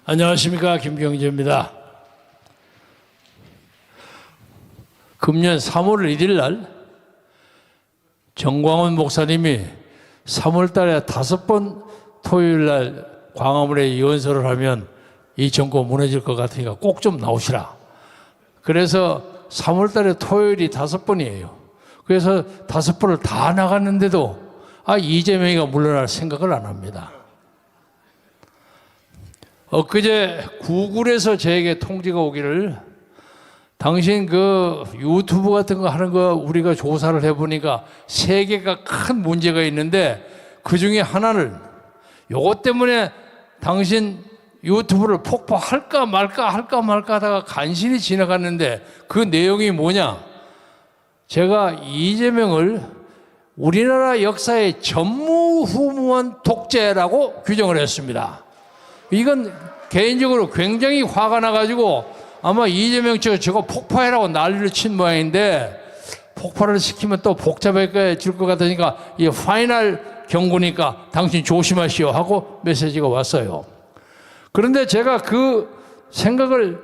안녕하십니까, 김경재입니다. 금년 3월 1일 날 정광훈 목사님이 3월 달에 5번 토요일 날 광화문에 연설을 하면 이 정권 무너질 것 같으니까 꼭 좀 나오시라. 그래서 3월 달에 토요일이 5번이에요. 그래서 5번을 다 나갔는데도 이재명이가 물러날 생각을 안 합니다. 엊그제 구글에서 저에게 통지가 오기를, 당신 그 유튜브 같은 거 하는 거 우리가 조사를 해보니까 3개가 큰 문제가 있는데 그 중에 하나는 요것 때문에 당신 유튜브를 폭파할까 말까 하다가 간신히 지나갔는데 그 내용이 뭐냐? 제가 이재명을 우리나라 역사의 전무후무한 독재라고 규정을 했습니다. 이건 개인적으로 굉장히 화가 나가지고 아마 이재명 저거 폭파해라고 난리를 친 모양인데, 폭발을 시키면 또 복잡해질 것 같으니까 이 파이널 경고니까 당신 조심하시오 하고 메시지가 왔어요. 그런데 제가 그 생각을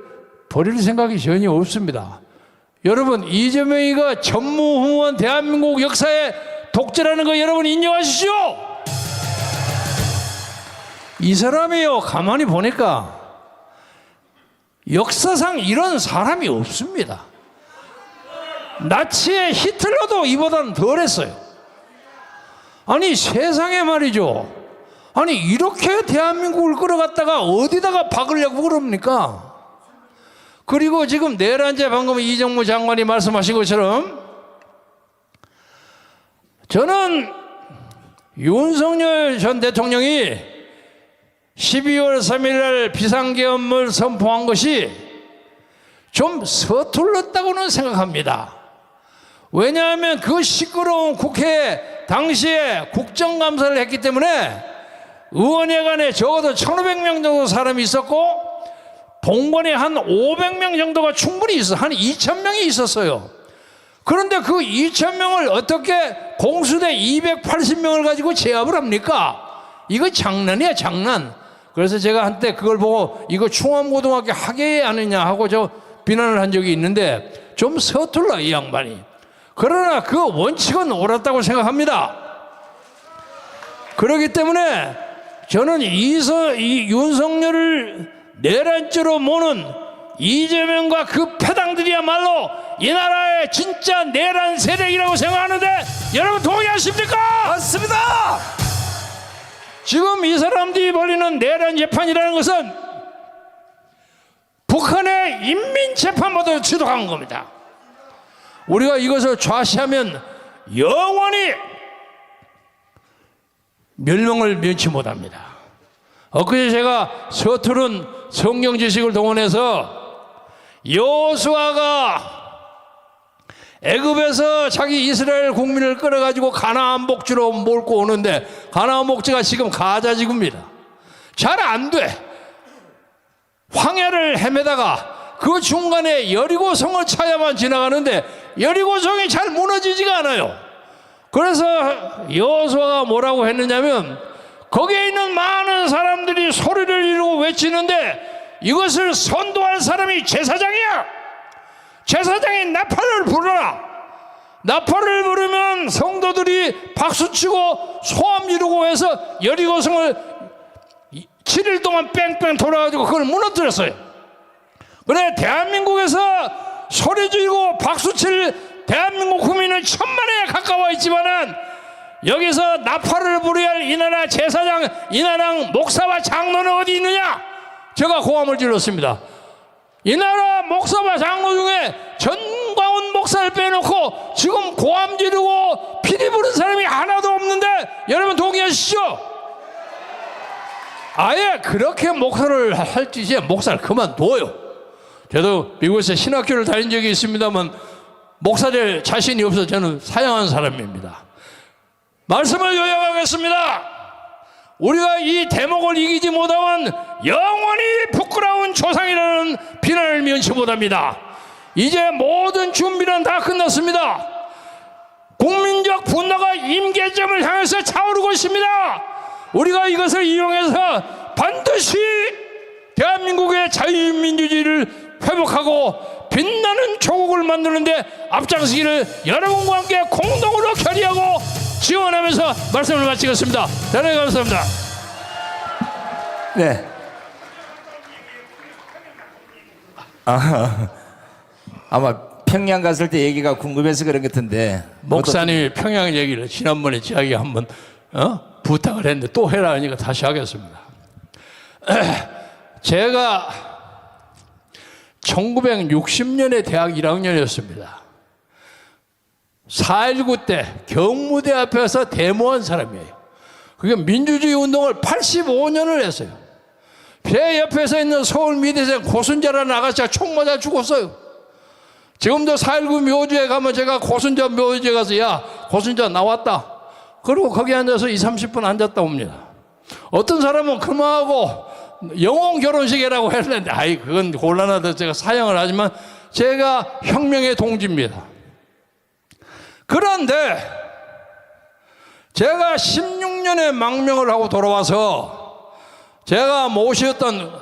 버릴 생각이 전혀 없습니다. 여러분, 이재명이가 전무후무한 대한민국 역사의 독재라는 거 여러분 인정하시죠? 이 사람이요, 가만히 보니까 역사상 이런 사람이 없습니다. 나치의 히틀러도 이보다는 덜했어요. 아니 세상에 말이죠. 아니 이렇게 대한민국을 끌어갔다가 어디다가 박으려고 그럽니까? 그리고 지금 내란죄, 방금 이정무 장관이 말씀하신 것처럼 저는 윤석열 전 대통령이 12월 3일 날 비상계엄을 선포한 것이 좀 서툴렀다고는 생각합니다. 왜냐하면 그 시끄러운 국회에 당시에 국정감사를 했기 때문에 의원회관에 적어도 1,500명 정도 사람이 있었고 본관에 한 500명 정도가 충분히 있어, 한 2,000명이 있었어요. 그런데 그 2,000명을 어떻게 공수대 280명을 가지고 제압을 합니까? 이거 장난이야, 장난. 그래서 제가 한때 그걸 보고 이거 충암고등학교 학예회 아니냐 하고 저 비난을 한 적이 있는데 좀 서툴러 이 양반이. 그러나 그 원칙은 옳았다고 생각합니다. 그렇기 때문에 저는 이 윤석열을 내란죄로 모는 이재명과 그 패당들이야말로 이 나라의 진짜 내란 세력이라고 생각하는데 여러분 동의하십니까? 맞습니다. 지금 이 사람들이 벌이는 내란 재판이라는 것은 북한의 인민재판보다 지독한 겁니다. 우리가 이것을 좌시하면 영원히 멸망을 면치 못합니다. 엊그제 제가 서투른 성경 지식을 동원해서 여호수아가 애굽에서 자기 이스라엘 국민을 끌어가지고 가나안 복지로 몰고 오는데 가나안 복지가 지금 가자 지구입니다. 잘 안 돼. 황야를 헤매다가 그 중간에 여리고성을 찾아만 지나가는데 여리고성이 잘 무너지지가 않아요. 그래서 여호수아가 뭐라고 했느냐면 거기에 있는 많은 사람들이 소리를 이루고 외치는데 이것을 선도할 사람이 제사장이야. 제사장이 나팔을 불어라. 나팔을 부르면 성도들이 박수치고 소함 이루고 해서 여리고성을 7일 동안 뺑뺑 돌아가지고 그걸 무너뜨렸어요. 그래 대한민국에서 소리 지르고 박수칠 대한민국 국민은 1,000만에 가까워 있지만은 여기서 나팔을 부려야 할 이 나라 제사장, 이 나라 목사와 장로는 어디 있느냐? 제가 고함을 질렀습니다. 이 나라 목사와 장로 중에 전광훈 목사를 빼놓고 지금 고함 지르고 피리 부는 사람이 하나도 없는데 여러분 동의하시죠? 아예 그렇게 목사를 할 짓이야. 목사를 그만둬요. 저도 미국에서 신학교를 다닌 적이 있습니다만 목사 될 자신이 없어서 저는 사양한 사람입니다. 말씀을 요약하겠습니다. 우리가 이 대목을 이기지 못하면 영원히 부끄러운 조상이라는 비난을 면치 못합니다. 이제 모든 준비는 다 끝났습니다. 국민적 분노가 임계점을 향해서 차오르고 있습니다. 우리가 이것을 이용해서 반드시 대한민국 우리나라의 자유민주주의를 회복하고 빛나는 조국을 만드는데 앞장서기를 여러분과 함께 공동으로 결의하고 지원하면서 말씀을 마치겠습니다. 대단히 감사합니다. 네. 아마 평양 갔을 때 얘기가 궁금해서 그런 것 같은데 목사님이 평양 얘기를 지난번에 저에게 한번 부탁을 했는데 또 해라 하니까 다시 하겠습니다. 제가 1960년에 대학 1학년이었습니다. 4.19 때 경무대 앞에서 데모한 사람이에요. 그게 민주주의 운동을 85년을 했어요. 제 옆에서 있는 서울미대생 고순자라는 아가씨가 총 맞아 죽었어요. 지금도 4.19 묘지에 가면 제가 고순자 묘지에 가서 야 고순자 나왔다. 그리고 거기 앉아서 20, 30분 앉았다 옵니다. 어떤 사람은 그만하고 영혼 결혼식이라고 했는데 아이 그건 곤란하다 제가 사양을 하지만 제가 혁명의 동지입니다. 그런데 제가 16년에 망명을 하고 돌아와서 제가 모셨던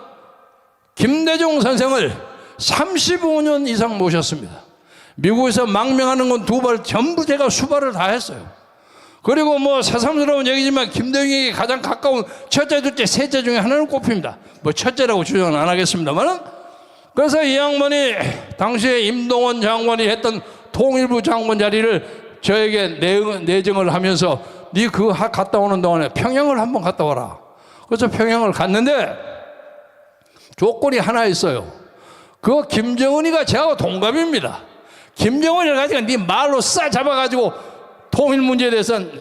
김대중 선생을 35년 이상 모셨습니다. 미국에서 망명하는 건 2번 전부 제가 수발을 다 했어요. 그리고 뭐 새삼스러운 얘기지만 김대중에게 가장 가까운 첫째, 둘째, 셋째 중에 하나는 꼽힙니다. 뭐 첫째라고 주장은 안 하겠습니다만은. 그래서 이 양반이 당시에 임동원 장관이 했던 통일부 장관 자리를 저에게 내정을 하면서 네 그거 갔다 오는 동안에 평양을 한번 갔다 와라. 그래서 평양을 갔는데 조건이 하나 있어요. 그거 김정은이가 저하고 동갑입니다. 김정은이를 가지고 네 말로 싸 잡아가지고 통일 문제에 대해서는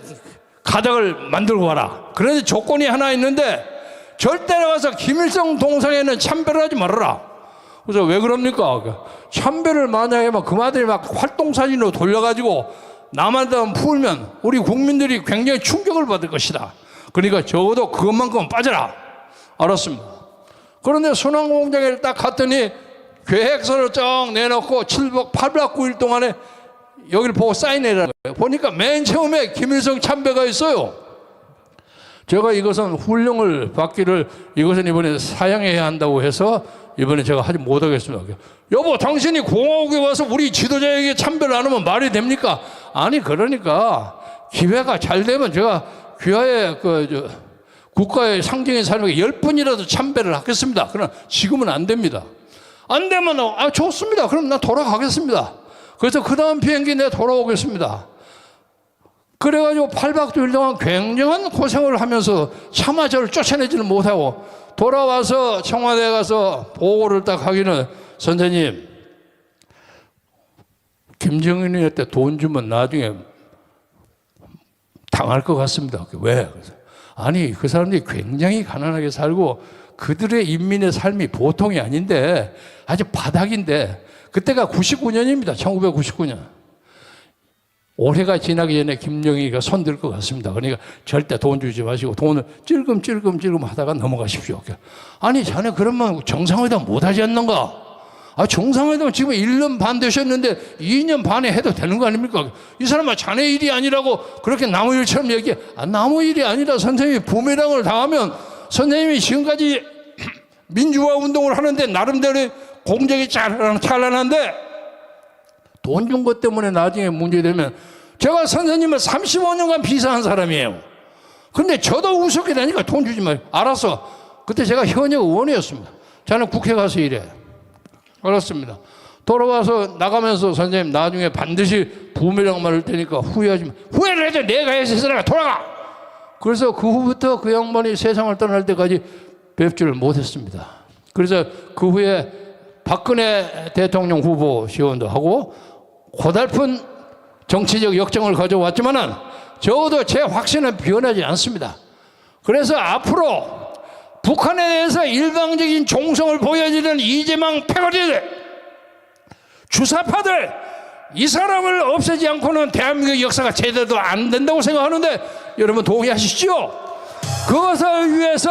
가닥을 만들고 와라. 그런데 조건이 하나 있는데 절대 나가서 김일성 동상에는 참배를 하지 말아라. 그래서 왜 그럽니까? 참배를 만약에 막 그마들이 막 활동사진으로 돌려가지고 남한테 풀면 우리 국민들이 굉장히 충격을 받을 것이다. 그러니까 적어도 그것만큼은 빠져라. 알았습니다. 그런데 순환공장에 딱 갔더니 계획서를 쫙 내놓고 7박 8박 9일 동안에 여기를 보고 사인해라는 거예요. 보니까 맨 처음에 김일성 참배가 있어요. 제가 이것은 훈령을 받기를 이것은 이번에 사양해야 한다고 해서 이번에 제가 하지 못하겠습니다. 여보 당신이 공화국에 와서 우리 지도자에게 참배를 안 하면 말이 됩니까? 아니 그러니까 기회가 잘 되면 제가 귀하의 국가의 상징의 삶에게 10번이라도 참배를 하겠습니다. 그러나 지금은 안 됩니다. 안 되면 좋습니다. 그럼 나 돌아가겠습니다. 그래서 그 다음 비행기 내가 돌아오겠습니다. 그래가지고 8박 9일 동안 굉장한 고생을 하면서 차마 저를 쫓아내지는 못하고 돌아와서 청와대에 가서 보고를 딱 하기는 선생님 김정은이한테 돈 주면 나중에 당할 것 같습니다. 왜? 아니 그 사람들이 굉장히 가난하게 살고 그들의 인민의 삶이 보통이 아닌데 아주 바닥인데 그때가 99년입니다. 1999년. 올해가 지나기 전에 김정희가 손들 것 같습니다. 그러니까 절대 돈 주지 마시고 돈을 찔끔찔끔 하다가 넘어가십시오. 아니 자네 그러면 정상회담 못하지 않는가? 정상회담 지금 1년 반 되셨는데 2년 반에 해도 되는 거 아닙니까? 이 사람은 자네 일이 아니라고 그렇게 나무 일처럼 얘기해. 나무 일이 아니라 선생님이 부메랑을 당하면 선생님이 지금까지 민주화 운동을 하는데 나름대로 공적이 찬란한데 돈 준 것 때문에 나중에 문제되면 제가 선생님을 35년간 비사한 사람이에요. 근데 저도 우습게 되니까 돈 주지 마요. 알았어. 그때 제가 현역 의원이었습니다. 저는 국회 가서 일해. 알았습니다. 돌아와서 나가면서 선생님 나중에 반드시 부메랑 맞을 테니까 후회하지 마. 후회를 해도 내가 해서 내가 돌아가. 그래서 그 후부터 그 양반이 세상을 떠날 때까지 뵙지를 못했습니다. 그래서 그 후에 박근혜 대통령 후보 시원도 하고 고달픈 정치적 역정을 가져왔지만은 적어도 제 확신은 변하지 않습니다. 그래서 앞으로 북한에 대해서 일방적인 종성을 보여주는 이재명 패거리들, 주사파들 이 사람을 없애지 않고는 대한민국 역사가 제대로 안 된다고 생각하는데 여러분 동의하시죠? 그것을 위해서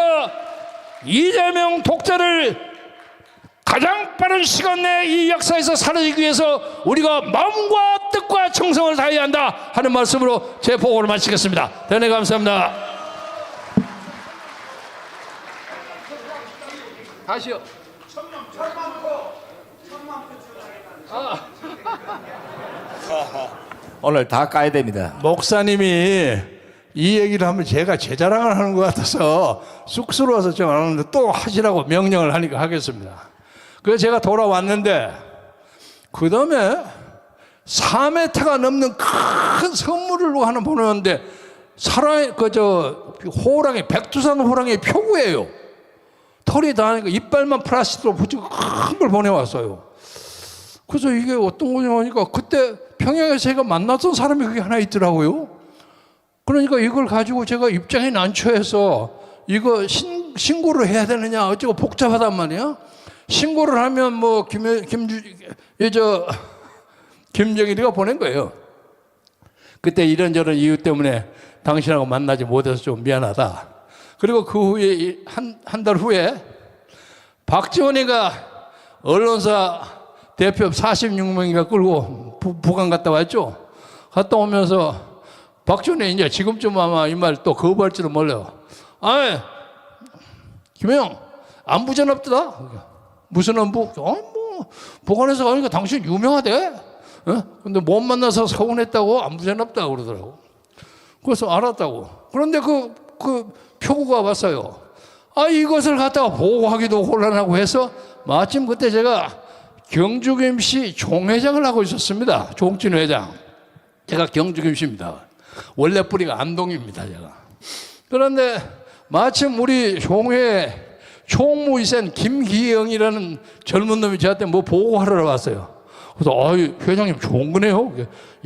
이재명 독재를 가장 빠른 시간 내에 이 역사에서 사라지기 위해서 우리가 마음과 뜻과 정성을 다해야 한다 하는 말씀으로 제 보고를 마치겠습니다. 대단히 감사합니다. 다시요. 오늘 다 까야 됩니다. 목사님이 이 얘기를 하면 제가 제 자랑을 하는 것 같아서 쑥스러워서 좀 안 하는데 또 하시라고 명령을 하니까 하겠습니다. 그래서 제가 돌아왔는데 그 다음에 4m가 넘는 큰 선물을 하나 보내는데 호랑이, 백두산 호랑이 표구예요. 털이 다니까 이빨만 플라스틱으로 붙이고 큰 걸 보내왔어요. 그래서 이게 어떤 거냐 하니까 그때 평양에서 제가 만났던 사람이 그게 하나 있더라고요. 그러니까 이걸 가지고 제가 입장이 난처해서 이거 신고를 해야 되느냐 어쩌고 복잡하단 말이야. 신고를 하면 뭐 김정일이가 보낸 거예요. 그때 이런저런 이유 때문에 당신하고 만나지 못해서 좀 미안하다. 그리고 그 후에 한 달 후에 박지원이가 언론사 대표 46명인가 끌고 북한 갔다 왔죠. 갔다 오면서 박지원이 이제 지금쯤 아마 이 말 또 거부할지도 몰라요. 아이, 김영, 안부전 없더라? 무슨 안부? 뭐, 북한에서 가니까 당신 유명하대? 어? 근데 못 만나서 서운했다고 안부전 없다고 그러더라고. 그래서 알았다고. 그런데 그 표구가 왔어요. 아, 이것을 갖다가 보고하기도 곤란하고 해서 마침 그때 제가 경주김씨 종회장을 하고 있었습니다. 종진 회장. 제가 경주김씨입니다. 원래 뿌리가 안동입니다, 제가. 그런데 마침 우리 종회 총무이센 김기영이라는 젊은 놈이 저한테 뭐 보고하러 왔어요. 그래서 회장님 좋은 거네요.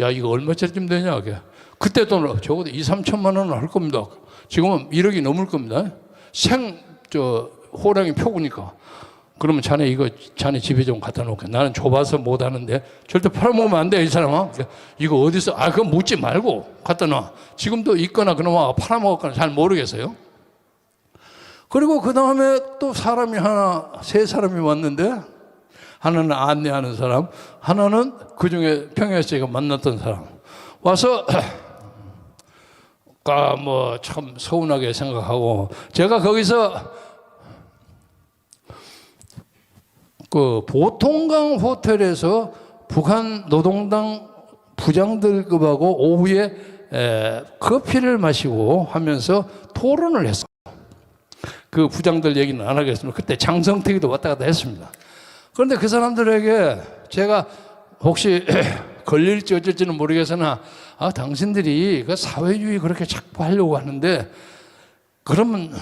야, 이거 얼마짜리쯤 되냐? 그때 돈으로 적어도 2, 3천만 원은 할 겁니다. 지금은 1억이 넘을 겁니다. 호랑이 표구니까. 그러면 자네 집에 좀 갖다 놓을게. 나는 좁아서 못 하는데 절대 팔아먹으면 안 돼, 이 사람아. 이거 어디서, 그거 묻지 말고 갖다 놔. 지금도 있거나 그놈아 팔아먹었거나 잘 모르겠어요. 그리고 그 다음에 또 사람이 세 사람이 왔는데 하나는 안내하는 사람, 하나는 그 중에 평양에서 제가 만났던 사람. 와서, 뭐 참 서운하게 생각하고 제가 거기서 그 보통강 호텔에서 북한 노동당 부장들급하고 오후에 커피를 마시고 하면서 토론을 했어요. 그 부장들 얘기는 안 하겠습니다. 그때 장성택이도 왔다 갔다 했습니다. 그런데 그 사람들에게 제가 혹시 걸릴지 어쩔지는 모르겠으나 당신들이 그 사회주의 그렇게 자꾸 하려고 하는데 그러면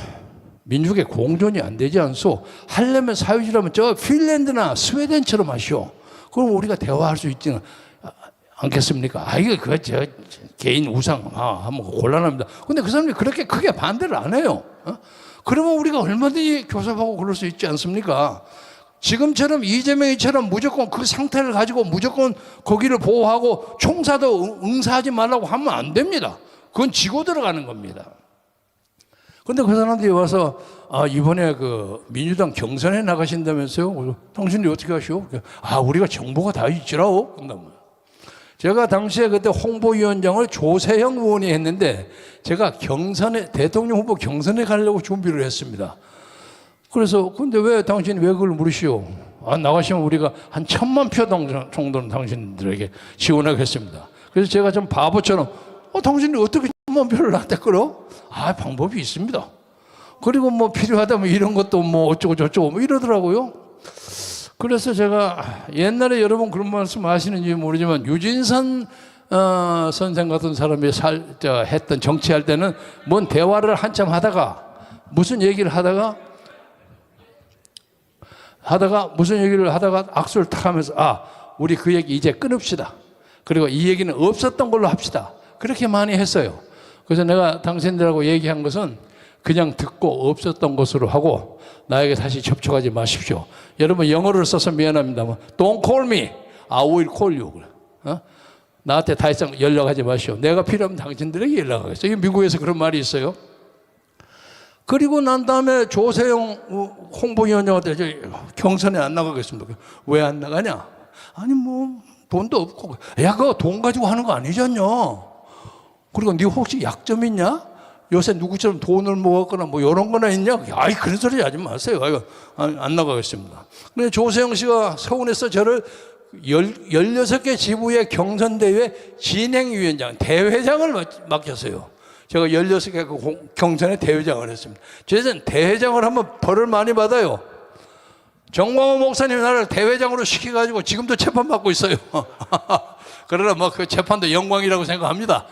민족의 공존이 안 되지 않소? 하려면 사회주의라면 저 핀란드나 스웨덴처럼 하시오. 그럼 우리가 대화할 수 있지는 않겠습니까? 이거 저 개인 우상 하면 곤란합니다. 근데 그 사람들이 그렇게 크게 반대를 안 해요. 그러면 우리가 얼마든지 교섭하고 그럴 수 있지 않습니까? 지금처럼 이재명이처럼 무조건 그 상태를 가지고 무조건 거기를 보호하고 총사도 응사하지 말라고 하면 안 됩니다. 그건 지고 들어가는 겁니다. 그런데 그 사람들이 와서 이번에 그 민주당 경선에 나가신다면서요? 당신들이 어떻게 하시오? 우리가 정보가 다 있지라오. 제가 당시에 그때 홍보위원장을 조세형 의원이 했는데 제가 대통령 후보 경선에 가려고 준비를 했습니다. 그래서 근데 왜 당신이 왜 그걸 물으시오? 나가시면 우리가 한 1,000만 표 정도는 당신들에게 지원하겠습니다. 그래서 제가 좀 바보처럼 당신이 어떻게 1,000만 표를 나한테 끌어? 방법이 있습니다. 그리고 뭐 필요하다면 이런 것도 뭐 어쩌고 저쩌고 뭐 이러더라고요. 그래서 제가 옛날에 여러분 그런 말씀 아시는지 모르지만 유진선 선생 같은 사람이 했던 정치할 때는 뭔 대화를 한참 하다가 무슨 얘기를 하다가 무슨 얘기를 하다가 악수를 탁 하면서 우리 그 얘기 이제 끊읍시다. 그리고 이 얘기는 없었던 걸로 합시다. 그렇게 많이 했어요. 그래서 내가 당신들하고 얘기한 것은 그냥 듣고 없었던 것으로 하고 나에게 다시 접촉하지 마십시오. 여러분 영어를 써서 미안합니다만 Don't call me, I will call you. 나한테 다 이상 연락하지 마시오. 내가 필요하면 당신들에게 연락하겠어요. 미국에서 그런 말이 있어요. 그리고 난 다음에 조세영 홍보위원장한테 경선에 안 나가겠습니다. 왜 안 나가냐? 뭐 돈도 없고. 그거 돈 가지고 하는 거 아니잖냐? 그리고 네 혹시 약점 있냐? 요새 누구처럼 돈을 모았거나 뭐 이런 거나 있냐? 아이 그런 소리 하지 마세요. 아이고, 안 나가겠습니다. 근데 조세영 씨가 서울에서 저를 16개 지부의 경선대회 진행위원장, 대회장을 맡겼어요. 제가 16개 경선의 대회장을 했습니다. 저는 대회장을 하면 벌을 많이 받아요. 정광호 목사님 나를 대회장으로 시켜가지고 지금도 재판받고 있어요. 그러나 뭐 그 재판도 영광이라고 생각합니다.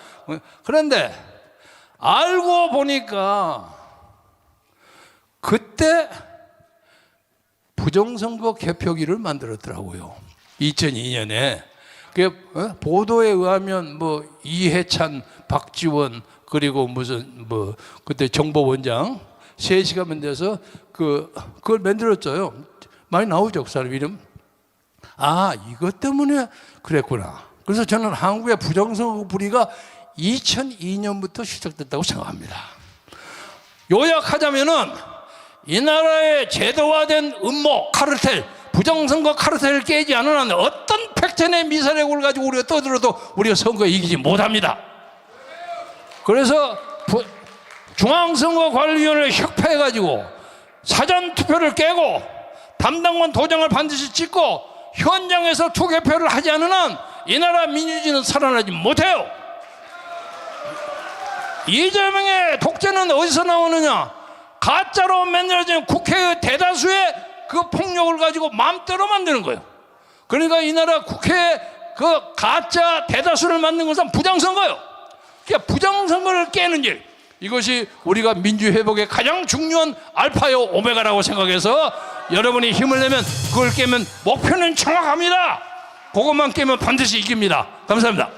그런데 알고 보니까 그때 부정선거 개표기를 만들었더라고요. 2002년에. 그 보도에 의하면 뭐 이해찬, 박지원 그리고 무슨 뭐 그때 정보원장 3시가 만들어서 그걸 만들었어요. 많이 나오죠, 그 사람 이름. 아, 이것 때문에 그랬구나. 그래서 저는 한국의 부정선거 불의가 2002년부터 시작됐다고 생각합니다. 요약하자면은 이 나라의 제도화된 음모, 카르텔, 부정선거 카르텔을 깨지 않은 한 어떤 팩트의 미사력을 가지고 우리가 떠들어도 우리가 선거에 이기지 못합니다. 그래서 중앙선거관리위원회를 혁파해가지고 사전투표를 깨고 담당관 도장을 반드시 찍고 현장에서 투개표를 하지 않은 한 이 나라 민주주의는 살아나지 못해요. 이재명의 독재는 어디서 나오느냐? 가짜로 만들어진 국회의 대다수의 그 폭력을 가지고 마음대로 만드는 거예요. 그러니까 이 나라 국회의 그 가짜 대다수를 만든 것은 부정선거예요. 그러니까 부정선거를 깨는 일, 이것이 우리가 민주회복의 가장 중요한 알파요 오메가라고 생각해서 여러분이 힘을 내면 그걸 깨면 목표는 정확합니다. 그것만 깨면 반드시 이깁니다. 감사합니다.